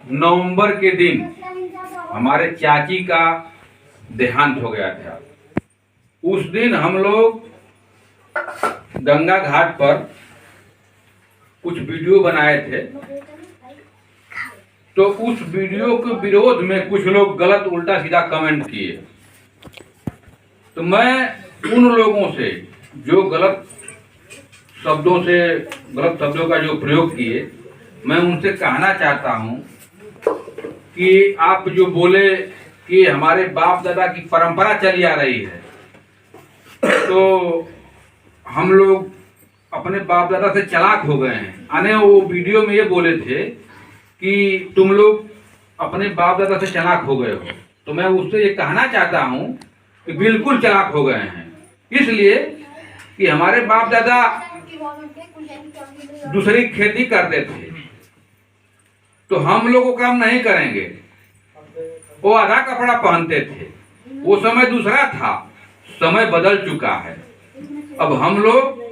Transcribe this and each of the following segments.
नवंबर के दिन हमारे चाची का देहांत हो गया था। उस दिन हम लोग गंगा घाट पर कुछ वीडियो बनाए थे, तो उस वीडियो के विरोध में कुछ लोग गलत उल्टा सीधा कमेंट किए। तो मैं उन लोगों से जो गलत शब्दों का जो प्रयोग किए, मैं उनसे कहना चाहता हूं कि आप जो बोले कि हमारे बाप दादा की परंपरा चली आ रही है, तो हम लोग अपने बाप दादा से चालाक हो गए हैं। आने वो वीडियो में ये बोले थे कि तुम लोग अपने बाप दादा से चालाक हो गए हो, तो मैं उससे ये कहना चाहता हूँ कि बिल्कुल चालाक हो गए हैं। इसलिए कि हमारे बाप दादा दूसरी खेती करते थे, तो हम लोग वो काम नहीं करेंगे। वो आधा कपड़ा पहनते थे, वो समय दूसरा था, समय बदल चुका है। अब हम लोग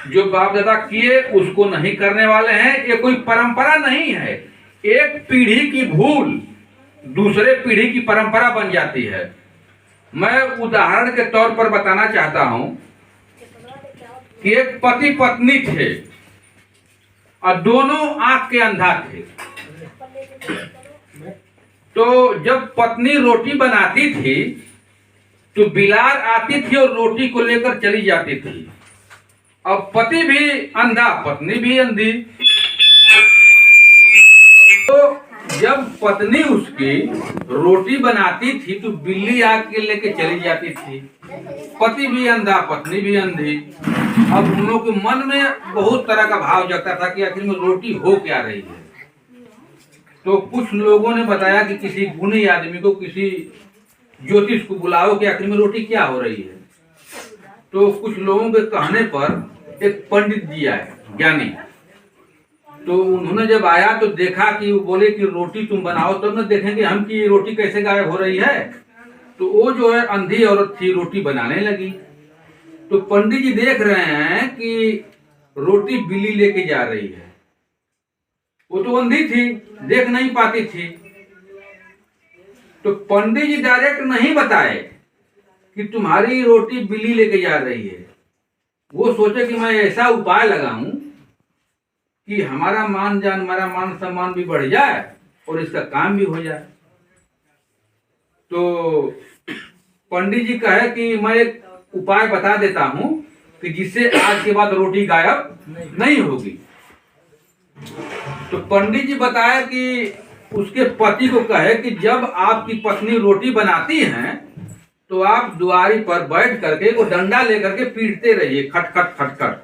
जो बाप दादा किए उसको नहीं करने वाले हैं। ये कोई परंपरा नहीं है। एक पीढ़ी की भूल दूसरे पीढ़ी की परंपरा बन जाती है। मैं उदाहरण के तौर पर बताना चाहता हूं कि एक पति पत्नी थे और दोनों आंख के अंधा थे। तो जब पत्नी रोटी बनाती थी तो बिलार आती थी और रोटी को लेकर चली जाती थी। अब पति भी अंधा, पत्नी भी अंधी। तो जब पत्नी उसकी रोटी बनाती थी तो बिल्ली आके लेके चली जाती थी। पति भी अंधा, पत्नी भी अंधी। अब उन लोगों के मन में बहुत तरह का भाव जगता था कि आखिर में रोटी हो क्या रही है। तो कुछ लोगों ने बताया कि किसी गुणी आदमी को, किसी ज्योतिष को बुलाओ कि आखिर में रोटी क्या हो रही है। तो कुछ लोगों के कहने पर एक पंडित जी आए, ज्ञानी। तो उन्होंने जब आया तो देखा कि वो बोले कि रोटी तुम बनाओ तब न देखेंगे हम कि रोटी कैसे गायब हो रही है। तो वो जो है अंधी औरत थी, रोटी बनाने लगी। तो पंडित जी देख रहे हैं कि रोटी बिल्ली लेके जा रही है। वो तो अंधी थी, देख नहीं पाती थी। तो पंडित जी डायरेक्ट नहीं बताए कि तुम्हारी रोटी बिल्ली लेके जा रही है। वो सोचे कि मैं ऐसा उपाय लगाऊं कि हमारा मान सम्मान भी बढ़ जाए और इसका काम भी हो जाए। तो पंडित जी कहे कि मैं एक उपाय बता देता हूं कि जिससे आज के बाद रोटी गायब नहीं होगी। तो पंडित जी बताया कि उसके पति को कहे कि जब आपकी पत्नी रोटी बनाती हैं तो आप दुआरी पर बैठ करके वो डंडा लेकर के पीटते रहिए, खटखट खटखट,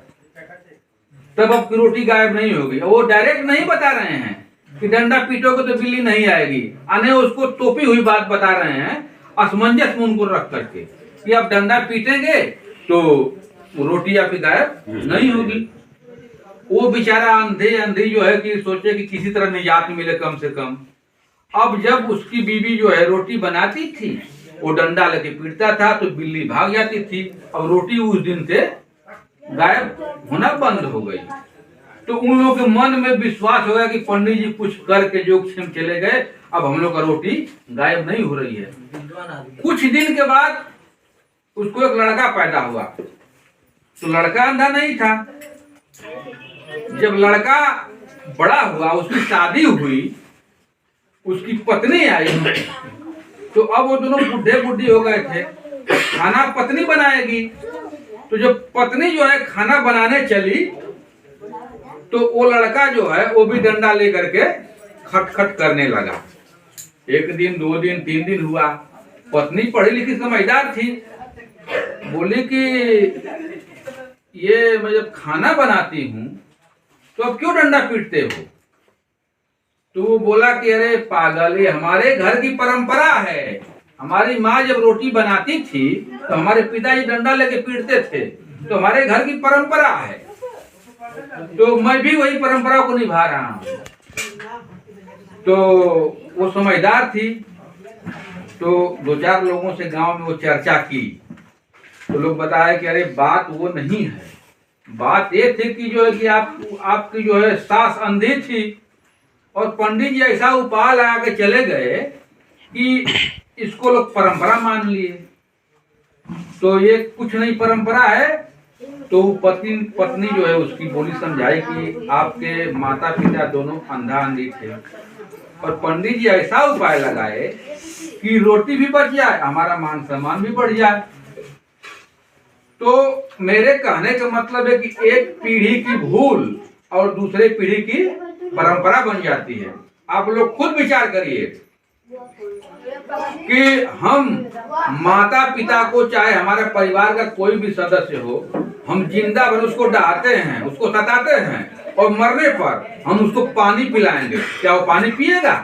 तब आपकी रोटी गायब नहीं होगी। वो डायरेक्ट नहीं बता रहे हैं कि डंडा पीटोगे तो बिल्ली नहीं आएगी, अने उसको तोपी हुई बात बता रहे हैं, असमंजस में उनको रख करके कि आप डंडा पीटेंगे तो रोटी आपकी गायब नहीं होगी। वो बेचारा अंधी जो है कि सोचे कि किसी तरह निजात मिले कम से कम। अब जब उसकी बीवी जो है रोटी बनाती थी, वो डंडा लेके पीटता था तो बिल्ली भाग जाती थी। अब रोटी उस दिन से गायब होना बंद हो गई। तो उन लोगों के मन में विश्वास हो गया कि पंडित जी कुछ करके जो चले गए, अब हम लोग का रोटी गायब नहीं हो रही है। कुछ दिन के बाद उसको एक लड़का पैदा हुआ। तो लड़का अंधा नहीं था। जब लड़का बड़ा हुआ, उसकी शादी हुई, उसकी पत्नी आई, तो अब वो दोनों बुढ़े बुढ़ी हो गए थे। खाना पत्नी बनाएगी। तो जब पत्नी जो है खाना बनाने चली तो वो लड़का जो है वो भी डंडा लेकर के खटखट करने लगा। एक दिन, 2 दिन, 3 दिन हुआ। पत्नी पढ़ी लिखी समझदार थी, बोली कि ये मैं जब खाना बनाती हूँ तो अब क्यों डंडा पीटते हो। तो वो बोला कि अरे पागल, ये हमारे घर की परंपरा है। हमारी माँ जब रोटी बनाती थी तो हमारे पिताजी डंडा लेके पीटते थे, तो हमारे घर की परंपरा है, तो मैं भी वही परंपरा को निभा रहा हूँ। तो वो समझदार थी। तो 2-4 लोगों से गांव में वो चर्चा की तो लोग बताए कि अरे बात वो नहीं है। बात ये थी कि जो है कि आपकी जो है सास अंधी थी और पंडित जी ऐसा उपाय लगा के चले गए कि इसको लोग परंपरा मान लिए। तो ये कुछ नहीं परंपरा है। तो पत्नी जो है उसकी बोली समझाई कि आपके माता पिता दोनों अंधा अंधी थे, और पंडित जी ऐसा उपाय लगाए कि रोटी भी बच जाए, हमारा मान सम्मान भी बढ़ जाए। तो मेरे कहने का मतलब है कि एक पीढ़ी की भूल और दूसरे पीढ़ी की परंपरा बन जाती है। आप लोग खुद विचार करिए कि हम माता पिता को, चाहे हमारे परिवार का कोई भी सदस्य हो, हम जिंदा भर उसको डांटते हैं, उसको सताते हैं, और मरने पर हम उसको पानी पिलाएंगे, क्या वो पानी पिएगा?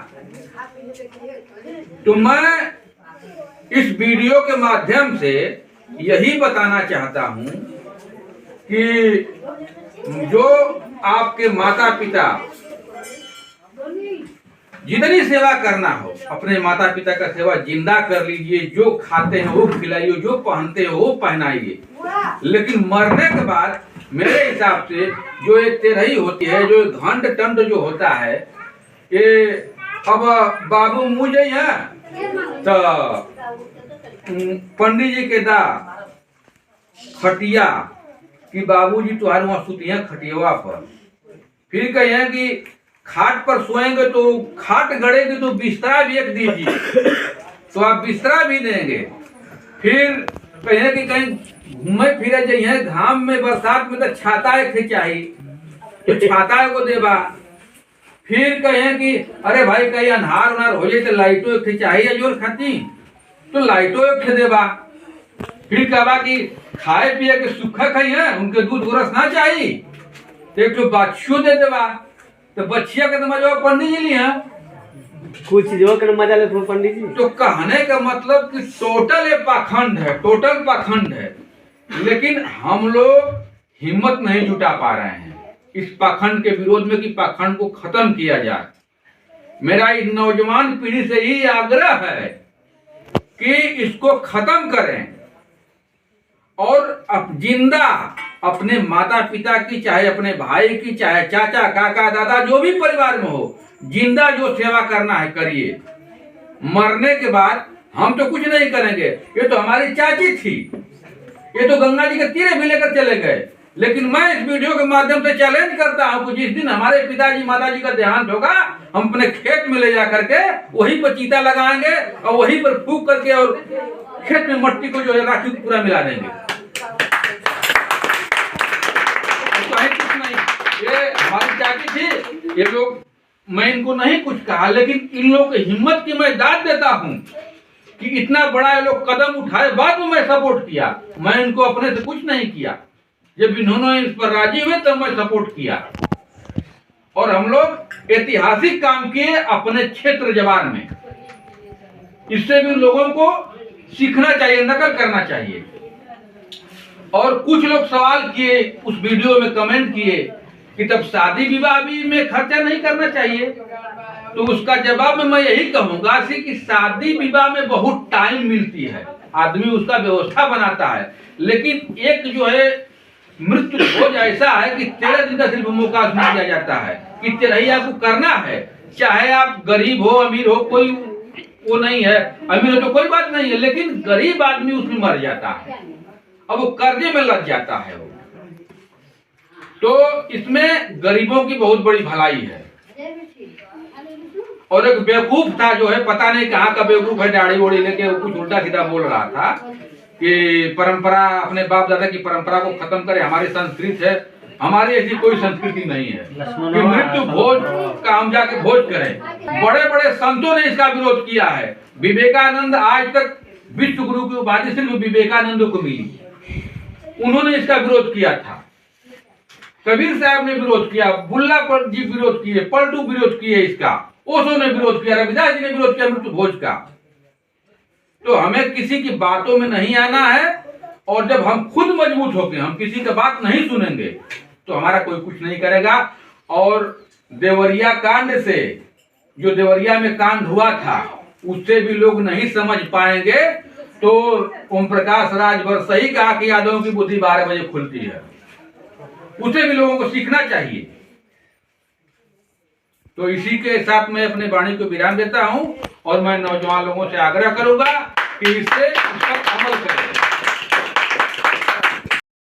तो मैं इस वीडियो के माध्यम से यही बताना चाहता हूं कि जो आपके माता पिता, जितनी सेवा करना हो अपने माता पिता का सेवा जिंदा कर लीजिए, जो खाते हैं वो खिलाइए, जो पहनते हैं वो पहनाइए, लेकिन मरने के बाद मेरे हिसाब से जो एक तेरही होती है, जो घंट टंट जो होता है, ये अब बाबू मुझे है तो पंडित जी के दा खटिया कि बाबूजी तुम्हारे वहां सुतिया खटिया पर, फिर कहे कि खाट पर सोएंगे तो खाट गड़ेगी तो बिस्तरा भी एक दीजिए, तो आप बिस्तरा भी देंगे। फिर कहे कि कहीं घूमे फिरे जाइए घाम में बरसात में तो छाता एक चाहिए, तो छाता को देबा। फिर कहे कि अरे भाई कहीं अन्हार उन्हार हो जाए तो लाइटो एक चाहिए जोर खाती, तो लाइटो एक देबा। फिर कहबा कि खाए पिए के सूखा खाइए, उनके दूध गोरस ना चाहिए, एक तो बच्चियों दे देबा। तो बच्चिया का तो मजा पंडित जी लिया, कुछ जो कर मजा ले पंडित जी। तो कहने का मतलब कि टोटल ये पाखंड है, टोटल पाखंड है। लेकिन हम लोग हिम्मत नहीं जुटा पा रहे हैं इस पाखंड के विरोध में कि पाखंड को खत्म किया जाए। मेरा इस नौजवान पीढ़ी से ही आग्रह है कि इसको खत्म करें, और अब जिंदा अपने माता पिता की, चाहे अपने भाई की, चाहे चाचा काका दादा जो भी परिवार में हो, जिंदा जो सेवा करना है करिए। मरने के बाद हम तो कुछ नहीं करेंगे। ये तो हमारी चाची थी, ये तो गंगा जी के तीरे भी लेकर चले गए। लेकिन मैं इस वीडियो के माध्यम से चैलेंज करता हूं कि जिस दिन हमारे पिताजी माताजी का देहांत होगा, हम अपने खेत में ले जा करके वहीं पर चीता लगाएंगे और वहीं पर फूंक करके और खेत में मट्टी को जो है राखी पूरा मिला देंगे। कुछ नहीं, ये हमारी चाची थी, ये लोग, मैं इनको नहीं कुछ कहा, लेकिन इन लोगों की हिम्मत की मैं दाद देता हूं कि इतना बड़ा ये लोग कदम उठाए, बाद में मैं सपोर्ट किया। मैं इनको अपने से कुछ नहीं किया, जब इन्होंने इस पर राजी हुए तब मैं सपोर्ट किया। और हम लोग ऐतिहासिक काम किए अपने क्षेत्र जवार में। इससे भी लोगों को सीखना चाहिए, नकल करना चाहिए। और कुछ लोग सवाल किए, उस वीडियो में कमेंट किए कि तब शादी विवाह भी में खर्चा नहीं करना चाहिए। तो उसका जवाब में मैं यही कहूंगा कि शादी विवाह में बहुत टाइम मिलती है, आदमी उसका व्यवस्था बनाता है, लेकिन एक जो है मृत्यु भोज ऐसा है कि 13 दिन का सिर्फ मौका दिया जाता है कि 13 आपको करना है। चाहे आप गरीब हो अमीर हो, कोई वो नहीं है, अमीर हो तो कोई बात नहीं है, लेकिन गरीब आदमी उसमें मर जाता है, अब वो कर्जे में लग जाता है वो। तो इसमें गरीबों की बहुत बड़ी भलाई है। और एक बेवकूफ था जो है, पता नहीं कहाँ का बेवकूफ है, दाढ़ी वोड़ी लेके कुछ उल्टा सीधा बोल रहा था कि परंपरा, अपने बाप दादा की परंपरा को खत्म करे, हमारी संस्कृति है। हमारी ऐसी कोई संस्कृति नहीं है कि मृत्यु भोज का हम जाके भोज करें। बड़े बड़े संतों ने इसका विरोध किया है। विवेकानंद, आज तक विश्व गुरु की उपाधि सिर्फ विवेकानंद को मिली, उन्होंने इसका विरोध किया था। कबीर साहब ने विरोध किया, बुल्ला पर जी विरोध किए, पलटू विरोध किए इसका, ओशो ने विरोध किया, रविदास जी ने विरोध किया मृत्यु भोज का। तो हमें किसी की बातों में नहीं आना है, और जब हम खुद मजबूत होकर हम किसी की बात नहीं सुनेंगे तो हमारा कोई कुछ नहीं करेगा। और देवरिया कांड से, जो देवरिया में कांड हुआ था, उससे भी लोग नहीं समझ पाएंगे। तो ओम प्रकाश राजभर सही कहा कि यादवों की बुद्धि 12 बजे खुलती है, उसे भी लोगों को सीखना चाहिए। तो इसी के साथ मैं अपने वाणी को विराम देता हूं और मैं नौजवान लोगों से आग्रह करूंगा कि इससे उस पर अमल करें।